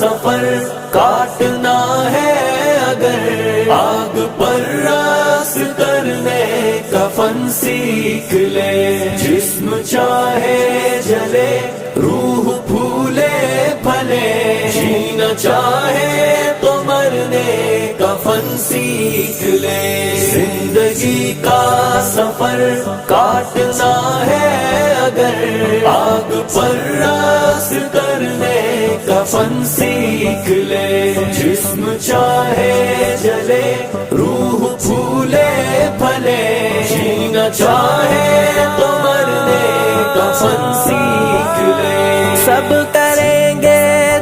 سفر کاٹنا ہے اگر، آگ پر راس کرنے کا فن سیکھ لے، جسم چاہے جلے روح پھولے پھلے، جینا چاہے تو مرنے کا فن سیکھ لے، زندگی کا سفر کاٹنا ہے اگر، آگ پر راس کرنے کا فن سیکھ لے، جسم چاہے جلے روح پھولے پھلے، جینا چاہے تو مرنے کا فن سیکھ لے۔ سب کریں گے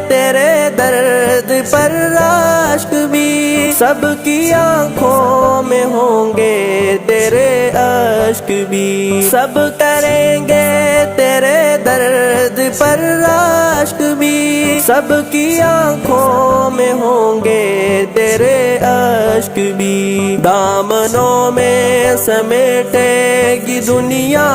تیرے درد پر راشک بھی، سب کی آنکھوں میں ہوں گے تیرے اشک بھی، سب کریں گے تیرے درد پر راشک بھی، سب کی آنکھوں میں ہوں گے تیرے اشک بھی، دامنوں میں سمیٹے گی دنیا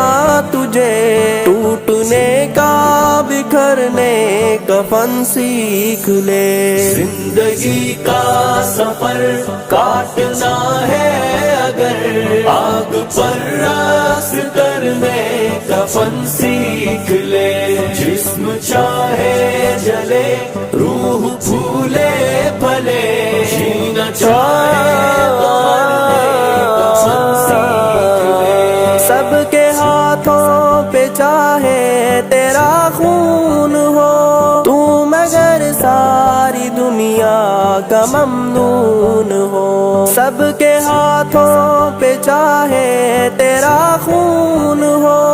تجھے، ٹوٹنے کا بکھرنے کا فن سیکھ لے، زندگی کا سفر کاٹنا ہے اگر، آگ پر راس کرنے کا فن سیکھ لے، جسم چاہے جلے روح پھولے پھلے، جینا چاہے تو مرنے کا فن سیکھ لے۔ سب کے ہاتھوں پہ چاہے تیرا خون ہو، تو مگر ساری دنیا کا ممنون ہو، سب کے ہاتھوں پہ چاہے تیرا خون ہو،